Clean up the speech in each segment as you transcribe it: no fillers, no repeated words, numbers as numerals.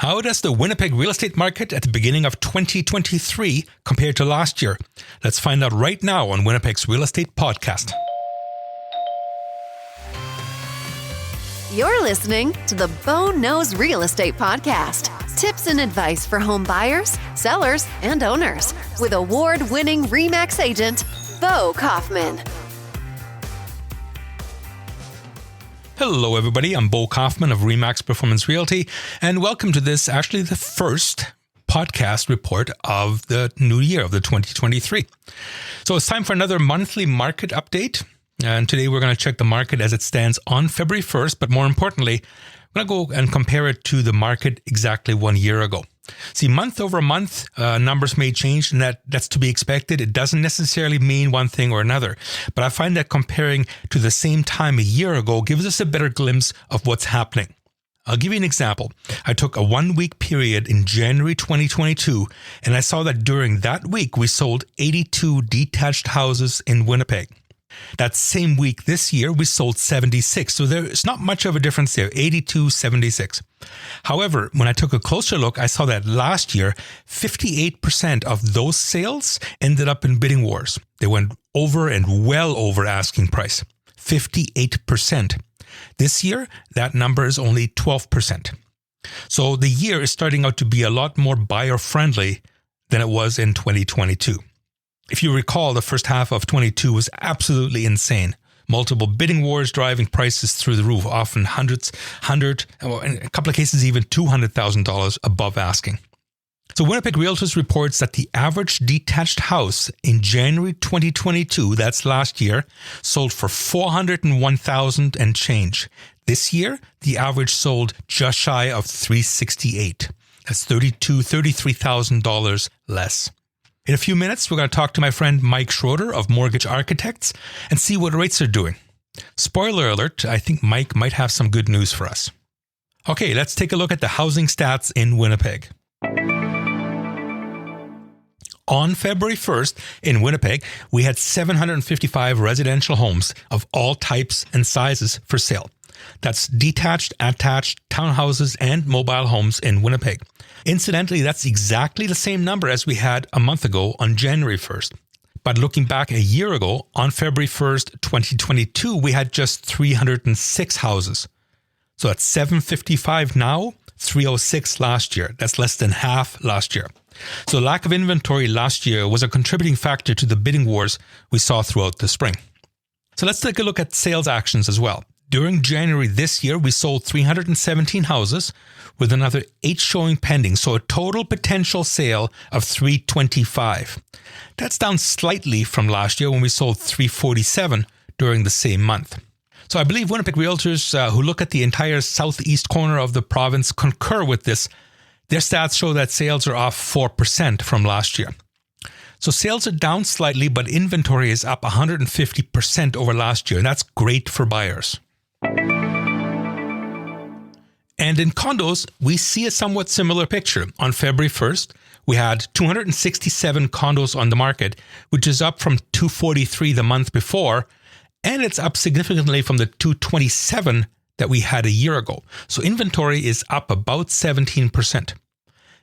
How does the Winnipeg real estate market at the beginning of 2023 compare to last year? Let's find out right now on Winnipeg's Real Estate Podcast. You're listening to the Bo Knows Real Estate Podcast. Tips and advice for home buyers, sellers, and owners with award-winning RE/MAX agent, Bo Kaufman. Hello, everybody. I'm Bo Kaufman of RE/MAX Performance Realty, and welcome to this, actually the first podcast report of the new year, of the 2023. So it's time for another monthly market update. And today we're going to check the market as it stands on February 1st, but more importantly, we're going to go and compare it to the market exactly 1 year ago. See, month over month, numbers may change, and that's to be expected. It doesn't necessarily mean one thing or another. But I find that comparing to the same time a year ago gives us a better glimpse of what's happening. I'll give you an example. I took a 1-week period in January 2022, and I saw that during that week, we sold 82 detached houses in Winnipeg. That same week this year, we sold 76. So there's not much of a difference there, 82, 76. However, when I took a closer look, I saw that last year, 58% of those sales ended up in bidding wars. They went over and well over asking price, 58%. This year, that number is only 12%. So the year is starting out to be a lot more buyer-friendly than it was in 2022. If you recall, the first half of 22 was absolutely insane. Multiple bidding wars driving prices through the roof, often in a couple of cases, even $200,000 above asking. So Winnipeg Realtors reports that the average detached house in January 2022, that's last year, sold for $401,000 and change. This year, the average sold just shy of $368,000. That's $33,000 less. In a few minutes, we're going to talk to my friend Mike Schroeder of Mortgage Architects and see what rates are doing. Spoiler alert, I think Mike might have some good news for us. Okay, let's take a look at the housing stats in Winnipeg. On February 1st in Winnipeg, we had 755 residential homes of all types and sizes for sale. That's detached, attached, townhouses, and mobile homes in Winnipeg. Incidentally, that's exactly the same number as we had a month ago on January 1st. But looking back a year ago, on February 1st, 2022, we had just 306 houses. So that's 755 now, 306 last year. That's less than half last year. So lack of inventory last year was a contributing factor to the bidding wars we saw throughout the spring. So let's take a look at sales actions as well. During January this year, we sold 317 houses with another 8 showing pending, so a total potential sale of 325. That's down slightly from last year when we sold 347 during the same month. So I believe Winnipeg Realtors who look at the entire southeast corner of the province concur with this. Their stats show that sales are off 4% from last year. So sales are down slightly, but inventory is up 150% over last year, and that's great for buyers. And in condos, we see a somewhat similar picture. On February 1st, we had 267 condos on the market, which is up from 243 the month before, and it's up significantly from the 227 that we had a year ago. So inventory is up about 17%.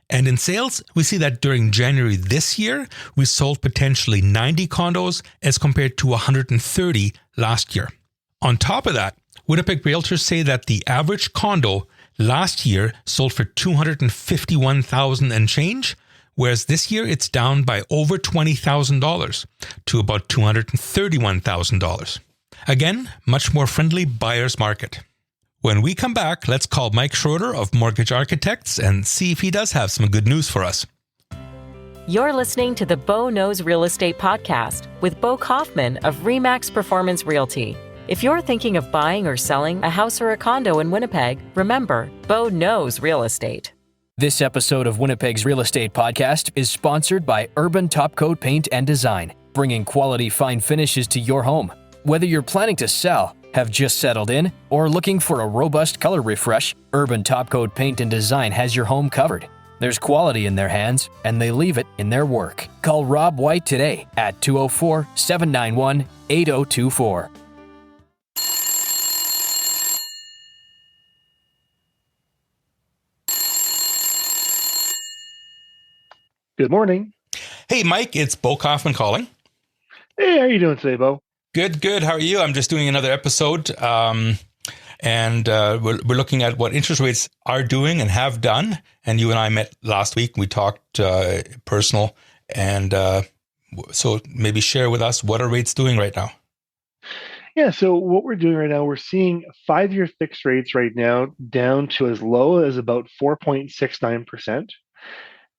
And in sales, we see that during January this year, we sold potentially 90 condos as compared to 130 last year. On top of that, Winnipeg Realtors say that the average condo last year sold for $251,000 and change, whereas this year it's down by over $20,000 to about $231,000. Again, much more friendly buyer's market. When we come back, let's call Mike Schroeder of Mortgage Architects and see if he does have some good news for us. You're listening to the Bo Knows Real Estate Podcast with Bo Kaufman of RE/MAX Performance Realty. If you're thinking of buying or selling a house or a condo in Winnipeg, remember, Bo knows real estate. This episode of Winnipeg's Real Estate Podcast is sponsored by Urban Top Coat Paint and Design, bringing quality fine finishes to your home. Whether you're planning to sell, have just settled in, or looking for a robust color refresh, Urban Top Coat Paint and Design has your home covered. There's quality in their hands, and they leave it in their work. Call Rob White today at 204-791-8024. Good morning. Hey, Mike, it's Bo Kaufman calling. Hey, how are you doing today, Bo? Good. How are you? I'm just doing another episode, and we're looking at what interest rates are doing and have done. And you and I met last week. We talked personal, and so maybe share with us, what are rates doing right now? Yeah, so what we're doing right now, we're seeing 5-year fixed rates right now down to as low as about 4.69%.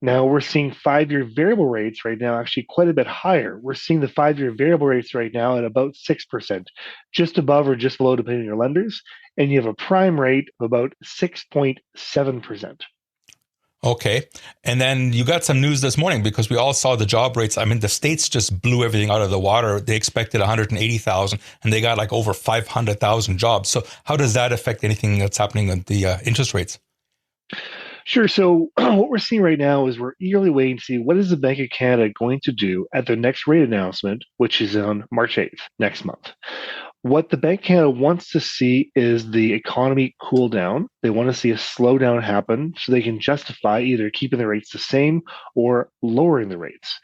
Now we're seeing 5-year variable rates right now actually quite a bit higher. We're seeing the 5-year variable rates right now at about 6%, just above or just below depending on your lenders. And you have a prime rate of about 6.7%. Okay. And then you got some news this morning because we all saw the job rates. I mean, the states just blew everything out of the water. They expected 180,000 and they got like over 500,000 jobs. So how does that affect anything that's happening with the interest rates? Sure. So what we're seeing right now is we're eagerly waiting to see what is the Bank of Canada going to do at their next rate announcement, which is on March 8th, next month. What the Bank of Canada wants to see is the economy cool down. They want to see a slowdown happen so they can justify either keeping the rates the same or lowering the rates.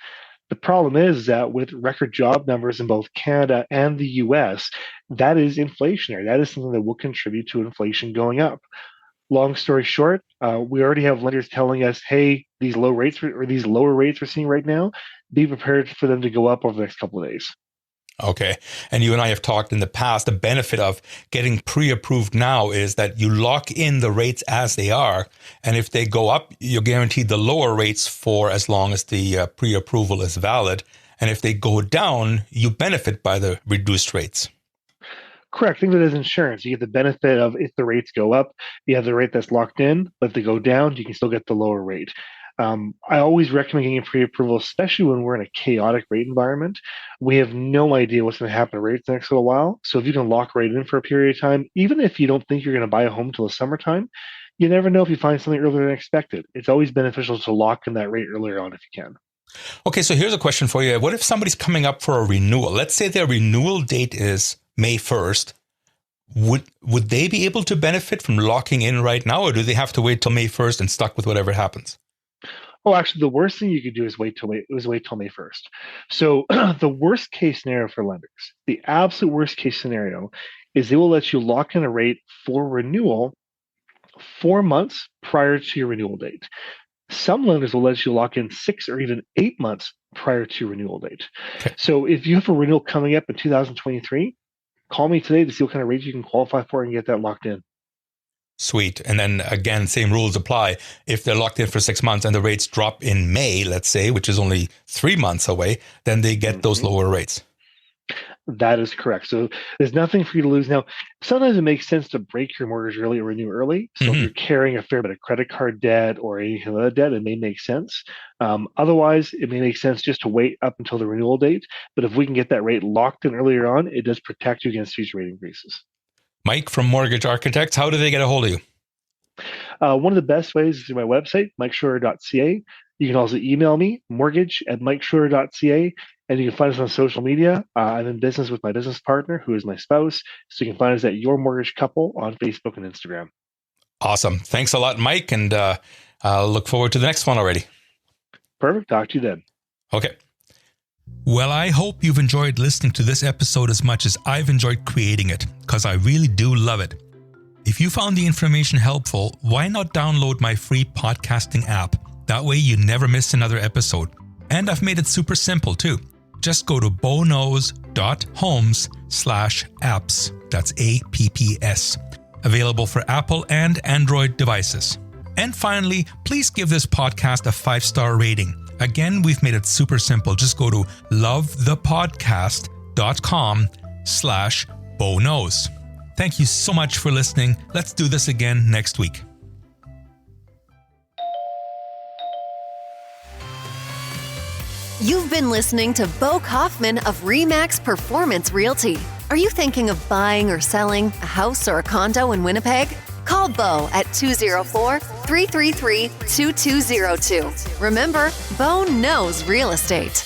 The problem is that with record job numbers in both Canada and the US, that is inflationary. That is something that will contribute to inflation going up. Long story short, we already have lenders telling us, hey, these lower rates we're seeing right now, be prepared for them to go up over the next couple of days. Okay. And you and I have talked in the past, the benefit of getting pre-approved now is that you lock in the rates as they are. And if they go up, you're guaranteed the lower rates for as long as the pre-approval is valid. And if they go down, you benefit by the reduced rates. Correct. Think of it as insurance. You get the benefit of if the rates go up, you have the rate that's locked in, but if they go down, you can still get the lower rate. I always recommend getting pre-approval, especially when we're in a chaotic rate environment. We have no idea what's going to happen to rates the next little while. So if you can lock rate in for a period of time, even if you don't think you're going to buy a home till the summertime, you never know if you find something earlier than expected. It's always beneficial to lock in that rate earlier on if you can. Okay, so here's a question for you. What if somebody's coming up for a renewal? Let's say their renewal date is May 1st. Would they be able to benefit from locking in right now, or do they have to wait till May 1st and stuck with whatever happens? Oh, actually, the worst thing you could do is wait till May 1st. So the worst case scenario for lenders, the absolute worst case scenario, is they will let you lock in a rate for renewal 4 months prior to your renewal date. Some lenders will let you lock in 6 or even 8 months prior to renewal date. Okay. So if you have a renewal coming up in 2023, call me today to see what kind of rates you can qualify for and get that locked in. Sweet. And then again, same rules apply. If they're locked in for 6 months and the rates drop in May, let's say, which is only 3 months away, then they get those lower rates. That is correct. So there's nothing for you to lose. Now, sometimes it makes sense to break your mortgage early or renew early. So if you're carrying a fair bit of credit card debt or any other debt, it may make sense. Otherwise, it may make sense just to wait up until the renewal date. But if we can get that rate locked in earlier on, it does protect you against future rate increases. Mike from Mortgage Architects, how do they get a hold of you? One of the best ways is through my website, mikeshorter.ca. You can also email me, mortgage@mikeshorter.ca, and you can find us on social media. I'm in business with my business partner, who is my spouse, so you can find us at Your Mortgage Couple on Facebook and Instagram. Awesome. Thanks a lot, Mike, and I'll look forward to the next one already. Perfect. Talk to you then. Okay. Well, I hope you've enjoyed listening to this episode as much as I've enjoyed creating it, because I really do love it. If you found the information helpful, why not download my free podcasting app? That way you never miss another episode. And I've made it super simple too. Just go to boknows.homes/apps. That's APPS. Available for Apple and Android devices. And finally, please give this podcast a 5-star rating. Again, we've made it super simple. Just go to lovethepodcast.com/boknows. Thank you so much for listening. Let's do this again next week. You've been listening to Bo Kaufman of RE/MAX Performance Realty. Are you thinking of buying or selling a house or a condo in Winnipeg? Call Bo at 204-333-2202. Remember, Bo knows real estate.